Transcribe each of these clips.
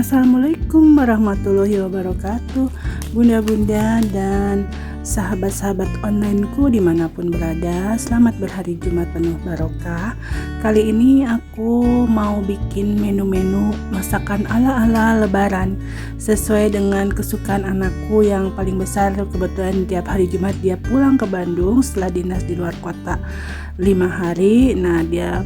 Assalamualaikum warahmatullahi wabarakatuh, bunda-bunda dan sahabat-sahabat onlineku dimanapun berada. Selamat berhari Jumat penuh barokah. Kali ini aku mau bikin menu-menu masakan ala-ala lebaran sesuai dengan kesukaan anakku yang paling besar. Kebetulan tiap hari Jumat dia pulang ke Bandung setelah dinas di luar kota 5 hari. Nah, dia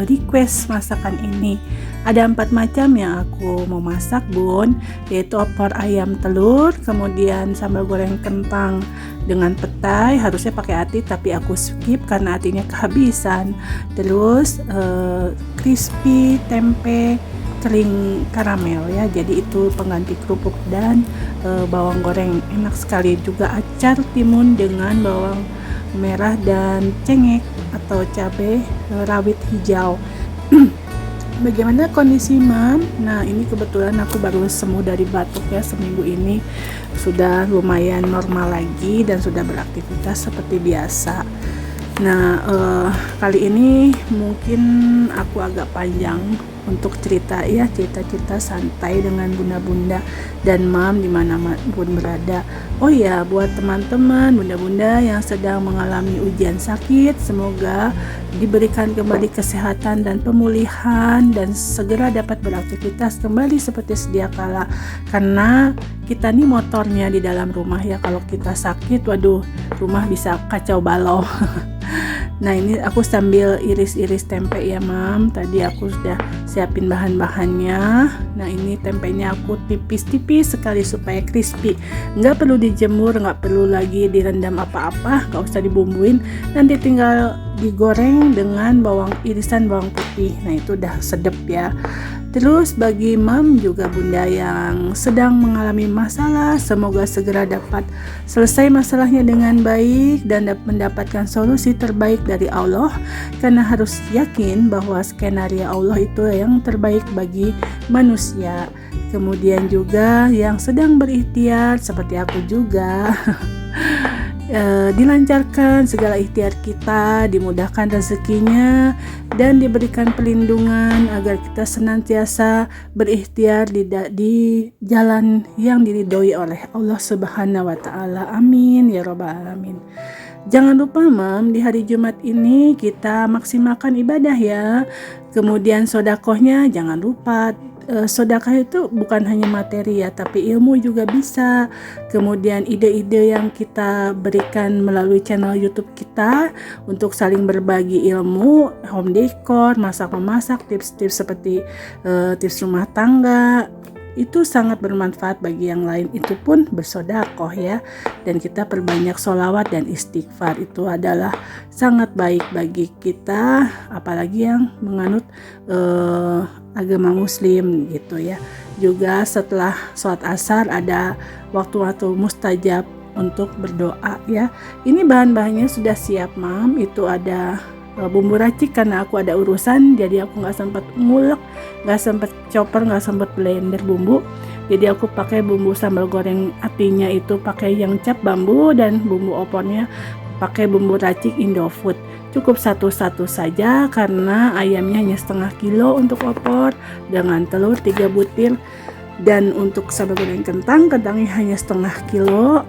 request masakan ini. Ada 4 macam yang aku mau masak, bun, yaitu opor ayam telur, kemudian sambal goreng kentang dengan petai, harusnya pakai ati tapi aku skip karena atinya kehabisan. Terus crispy tempe kering karamel ya, jadi itu pengganti kerupuk, dan bawang goreng enak sekali. Juga acar timun dengan bawang merah dan cengek atau cabai rawit hijau. Bagaimana kondisi Mam? Nah, ini kebetulan aku baru sembuh dari batuk ya, seminggu ini sudah lumayan normal lagi dan sudah beraktivitas seperti biasa. Nah, kali ini mungkin aku agak panjang untuk cerita santai dengan bunda-bunda dan Mam dimanapun berada. Oh ya, buat teman-teman bunda-bunda yang sedang mengalami ujian sakit, semoga diberikan kembali kesehatan dan pemulihan dan segera dapat beraktivitas kembali seperti sedia kala. Karena kita nih motornya di dalam rumah ya, kalau kita sakit, waduh, rumah bisa kacau balau. Nah, ini aku sambil iris-iris tempe ya, Mam. Tadi aku sudah siapin bahan-bahannya. Nah, ini tempenya aku tipis-tipis sekali supaya crispy. Nggak perlu dijemur, nggak perlu lagi direndam apa-apa, nggak usah dibumbuin. Nanti tinggal digoreng dengan irisan bawang putih. Nah, itu udah sedep ya. Terus bagi Mam juga bunda yang sedang mengalami masalah, semoga segera dapat selesai masalahnya dengan baik dan mendapatkan solusi terbaik dari Allah, karena harus yakin bahwa skenario Allah itu yang terbaik bagi manusia. Kemudian juga yang sedang berikhtiar seperti aku juga dilancarkan segala ikhtiar kita, dimudahkan rezekinya dan diberikan perlindungan agar kita senantiasa berikhtiar di jalan yang diridhoi oleh Allah Subhanahu wa taala. Amin ya rabbal alamin. Jangan lupa Mam, di hari Jumat ini kita maksimalkan ibadah ya. Kemudian sodakohnya jangan lupa. Sedekah itu bukan hanya materi ya, tapi ilmu juga bisa. Kemudian ide-ide yang kita berikan melalui channel YouTube kita untuk saling berbagi ilmu, home decor, masak-memasak, tips-tips seperti tips rumah tangga, itu sangat bermanfaat bagi yang lain. Itu pun bersodakoh ya, dan kita perbanyak sholawat dan istighfar. Itu adalah sangat baik bagi kita, apalagi yang menganut agama muslim gitu ya. Juga setelah sholat asar ada waktu-waktu mustajab untuk berdoa ya. Ini bahan-bahannya sudah siap Mam. Itu ada bumbu racik karena aku ada urusan, jadi aku nggak sempat ngulek, nggak sempat chopper, nggak sempat blender bumbu. Jadi aku pakai bumbu sambal goreng atinya itu pakai yang cap bambu, dan bumbu opornya pakai bumbu racik Indofood. Cukup satu-satu saja karena ayamnya hanya setengah kilo untuk opor dengan telur 3 butir, dan untuk sambal goreng kentangnya hanya setengah kilo,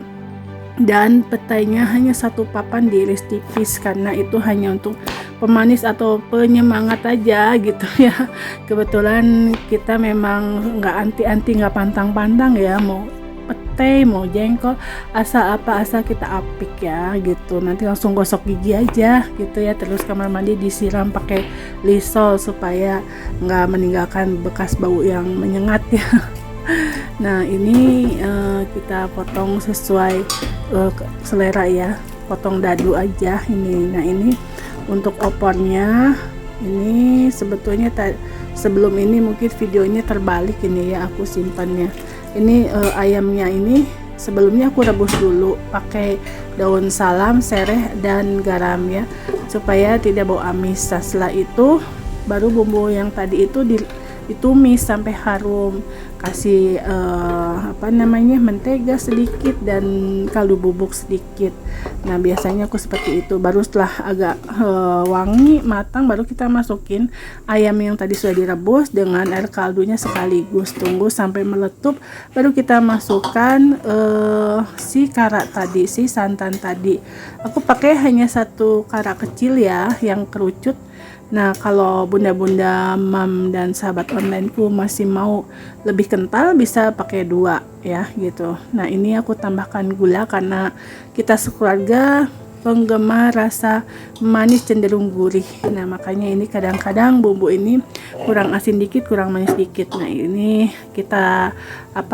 dan petainya hanya 1 papan diiris tipis karena itu hanya untuk pemanis atau penyemangat aja gitu ya. Kebetulan kita memang nggak anti-anti, nggak pantang-pantang ya, mau petai mau jengkol, asal kita apik ya gitu. Nanti langsung gosok gigi aja gitu ya. Terus kamar mandi disiram pakai Lysol supaya nggak meninggalkan bekas bau yang menyengat ya. Nah, ini kita potong sesuai selera ya, potong dadu aja ini. Nah, ini untuk opornya. Ini sebetulnya sebelum ini mungkin videonya terbalik ini ya, aku simpannya. Ini ayamnya ini sebelumnya aku rebus dulu pakai daun salam, sereh dan garam ya, supaya tidak bau amis. Setelah itu baru bumbu yang tadi itu ditumis sampai harum, kasih mentega sedikit dan kaldu bubuk sedikit. Nah biasanya aku seperti itu. Baru setelah agak wangi matang, baru kita masukin ayam yang tadi sudah direbus dengan air kaldunya sekaligus. Tunggu sampai meletup, baru kita masukkan si kara tadi, si santan tadi. Aku pakai hanya 1 kara kecil ya, yang kerucut. Nah kalau bunda-bunda, mam dan sahabat onlineku masih mau lebih kental, bisa pakai 2 ya gitu. Nah ini aku tambahkan gula karena kita sekeluarga penggemar rasa manis cenderung gurih. Nah makanya ini kadang-kadang bumbu ini kurang asin dikit, kurang manis dikit. Nah ini kita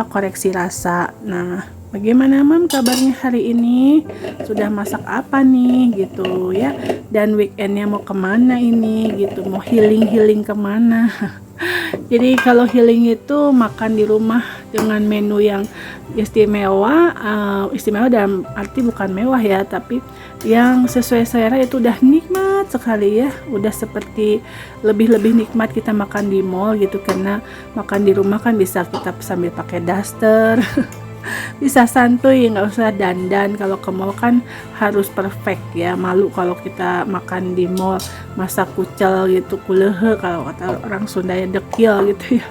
koreksi rasa. Nah bagaimana mam kabarnya hari ini? Sudah masak apa nih gitu ya? Dan weekendnya mau kemana ini gitu? Mau healing kemana? Jadi kalau healing itu makan di rumah dengan menu yang istimewa, istimewa dalam arti bukan mewah ya, tapi yang sesuai selera itu udah nikmat sekali ya. Udah seperti lebih nikmat kita makan di mall gitu, karena makan di rumah kan bisa kita sambil pakai daster. Bisa santuy, nggak usah dandan. Kalau ke mall kan harus perfect ya, malu kalau kita makan di mall masak kucel gitu, kulehe kalau kata orang Sunda ya, dekil gitu ya.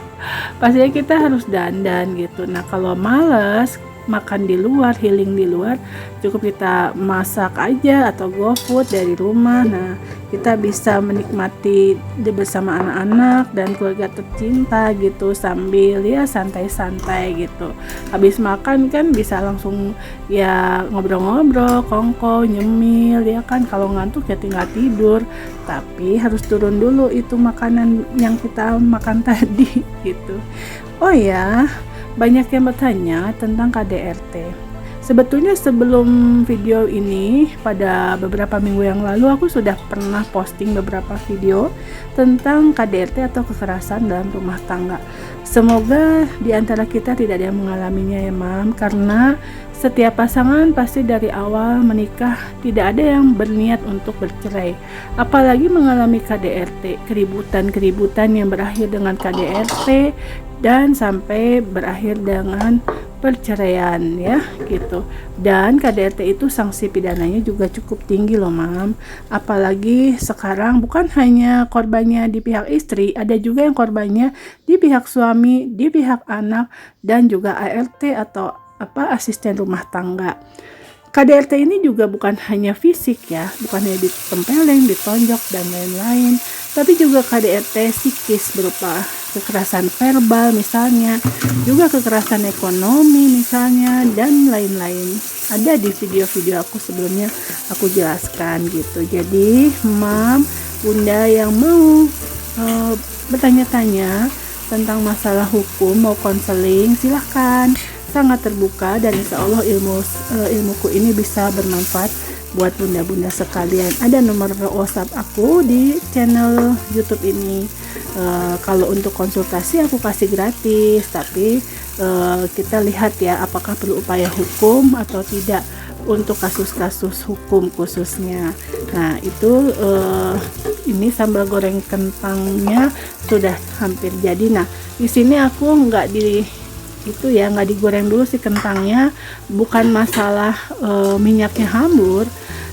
Pastinya kita harus dandan gitu. Nah kalau males makan di luar, healing di luar, cukup kita masak aja atau GoFood dari rumah. Nah kita bisa menikmati bersama anak-anak dan keluarga tercinta gitu, sambil ya santai-santai gitu. Habis makan kan bisa langsung ya ngobrol-ngobrol, kongko, nyemil ya kan. Kalau ngantuk ya tinggal tidur, tapi harus turun dulu itu makanan yang kita makan tadi gitu. Oh ya, banyak yang bertanya tentang KDRT. Sebetulnya sebelum video ini, pada beberapa minggu yang lalu aku sudah pernah posting beberapa video tentang KDRT atau kekerasan dalam rumah tangga. Semoga di antara kita tidak ada yang mengalaminya ya mam, karena setiap pasangan pasti dari awal menikah tidak ada yang berniat untuk bercerai. Apalagi mengalami KDRT, keributan yang berakhir dengan KDRT dan sampai berakhir dengan perceraian ya gitu. Dan KDRT itu sanksi pidananya juga cukup tinggi loh mam. Apalagi sekarang bukan hanya korbannya di pihak istri, ada juga yang korbannya di pihak suami, di pihak anak, dan juga ART atau asisten rumah tangga. KDRT ini juga bukan hanya fisik ya, bukan hanya ditempeleng, ditonjok dan lain-lain, tapi juga KDRT psikis berupa kekerasan verbal misalnya, juga kekerasan ekonomi misalnya, dan lain-lain. Ada di video-video aku sebelumnya aku jelaskan gitu. Jadi mam, bunda yang mau bertanya-tanya tentang masalah hukum, mau konseling, silahkan, sangat terbuka, dan insya Allah ilmuku ini bisa bermanfaat buat bunda-bunda sekalian. Ada nomor WhatsApp aku di channel YouTube ini. Kalau untuk konsultasi aku kasih gratis, tapi kita lihat ya apakah perlu upaya hukum atau tidak untuk kasus-kasus hukum khususnya. Nah itu ini sambal goreng kentangnya sudah hampir jadi. Nah di sini aku nggak digoreng dulu si kentangnya, bukan masalah minyaknya hambur,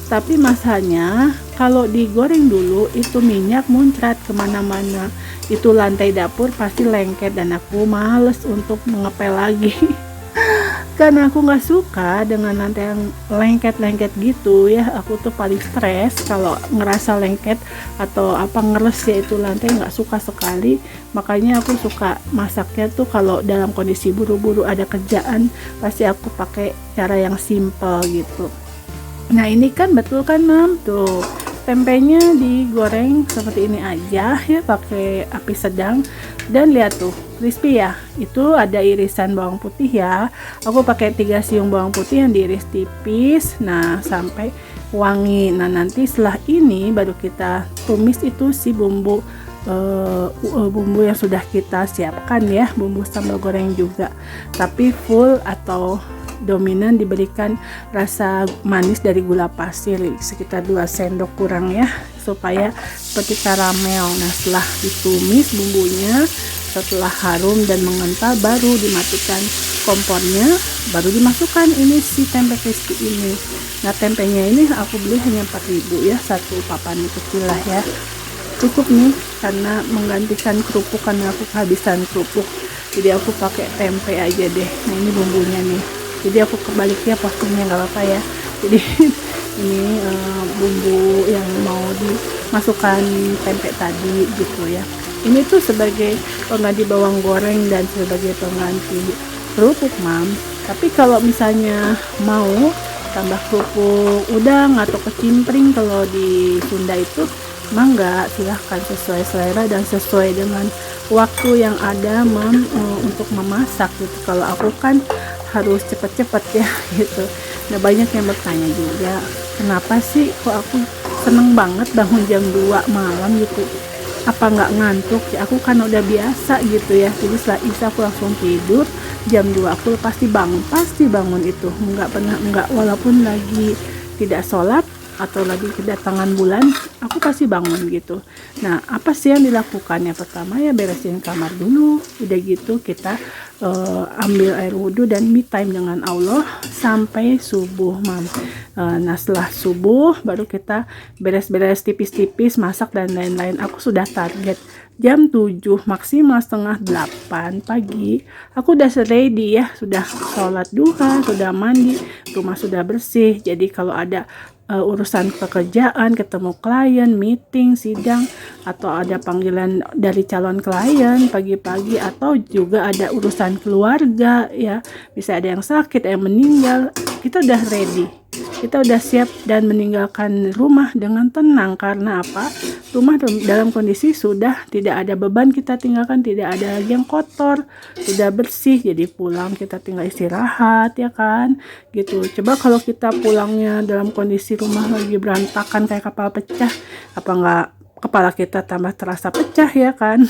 tapi masalahnya kalau digoreng dulu itu minyak muncrat kemana-mana, itu lantai dapur pasti lengket, dan aku males untuk mengepel lagi. Karena aku nggak suka dengan lantai yang lengket-lengket gitu ya. Aku tuh paling stres kalau ngerasa lengket atau ngeres ya itu lantai, nggak suka sekali. Makanya aku suka masaknya tuh kalau dalam kondisi buru-buru ada kerjaan, pasti aku pakai cara yang simple gitu. Nah ini kan betul kan mam, tuh tempenya digoreng seperti ini aja ya, pakai api sedang, dan lihat tuh crispy ya. Itu ada irisan bawang putih ya, aku pakai 3 siung bawang putih yang diiris tipis, nah sampai wangi. Nah nanti setelah ini baru kita tumis itu si bumbu yang sudah kita siapkan ya, bumbu sambal goreng juga, tapi full atau dominan diberikan rasa manis dari gula pasir sekitar 2 sendok kurang ya, supaya seperti karamel. Nah setelah ditumis bumbunya, setelah harum dan mengental baru dimatikan kompornya, baru dimasukkan ini si tempe crispy ini. Nah tempenya ini aku beli hanya 4.000 ya, satu papan kecil lah ya, cukup nih karena menggantikan kerupuk karena aku kehabisan kerupuk, jadi aku pakai tempe aja deh. Nah ini bumbunya nih, jadi aku kebalik ya postingnya, nggak apa-apa ya. Jadi ini bumbu yang mau dimasukkan tempe tadi gitu ya. Ini tuh sebagai pengganti bawang goreng dan sebagai pengganti kerupuk mam. Tapi kalau misalnya mau tambah kerupuk udang atau kecimpring kalau di Sunda itu, mangga silahkan sesuai selera dan sesuai dengan waktu yang ada mam untuk memasak gitu. Kalau aku kan harus cepet-cepet ya gitu. Nah banyak yang bertanya juga, kenapa sih kok aku seneng banget bangun jam 2 malam gitu, apa nggak ngantuk ya? Aku kan udah biasa gitu ya, jadi setelah isya aku langsung tidur, jam 2 aku pasti bangun itu, nggak pernah nggak, walaupun lagi tidak sholat atau lagi kedatangan bulan, aku pasti bangun gitu. Nah apa sih yang dilakukan? Yang pertama ya beresin kamar dulu, udah gitu kita ambil air wudhu dan me time dengan Allah sampai subuh mam. Nah setelah subuh baru kita beres-beres tipis-tipis, masak dan lain-lain. Aku sudah target jam 7 maksimal setengah 8 pagi aku udah ready ya, sudah sholat duha, sudah mandi, rumah sudah bersih. Jadi kalau ada urusan pekerjaan, ketemu klien, meeting, sidang, atau ada panggilan dari calon klien pagi-pagi, atau juga ada urusan keluarga ya, bisa ada yang sakit, yang meninggal, kita udah ready, kita udah siap dan meninggalkan rumah dengan tenang. Karena apa? Rumah dalam kondisi sudah tidak ada beban kita tinggalkan, tidak ada lagi yang kotor, sudah bersih. Jadi pulang kita tinggal istirahat ya kan gitu. Coba kalau kita pulangnya dalam kondisi rumah lagi berantakan kayak kapal pecah, apa enggak kepala kita tambah terasa pecah ya kan.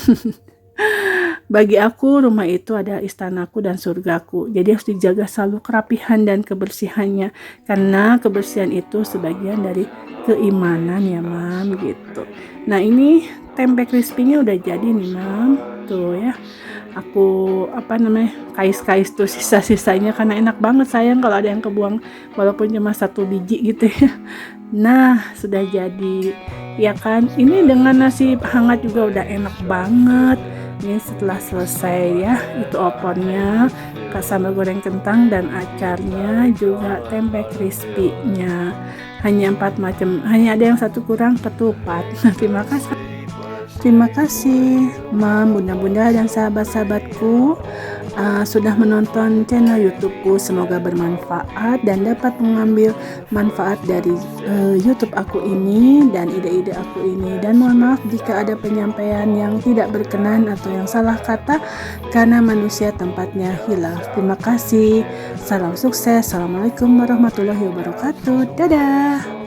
Bagi aku rumah itu ada istanaku dan surgaku, jadi harus dijaga selalu kerapihan dan kebersihannya, karena kebersihan itu sebagian dari keimanan ya mam gitu. Nah ini tempe crispy-nya udah jadi nih mam, tuh ya, aku kais-kais tuh sisa-sisanya karena enak banget, sayang kalau ada yang kebuang walaupun cuma 1 biji gitu ya. Nah sudah jadi ya kan, ini dengan nasi hangat juga udah enak banget. Ini setelah selesai ya, itu opornya, sambal goreng kentang dan acarnya, juga tempe crispy-nya. Hanya 4 macam, hanya ada yang 1 kurang, ketupat. Terima kasih mam, bunda-bunda dan sahabat-sahabatku sudah menonton channel YouTubeku. Semoga bermanfaat dan dapat mengambil manfaat dari YouTube aku ini dan ide-ide aku ini. Dan mohon maaf jika ada penyampaian yang tidak berkenan atau yang salah kata, karena manusia tempatnya hilaf. Terima kasih. Salam sukses. Assalamualaikum warahmatullahi wabarakatuh. Dadah.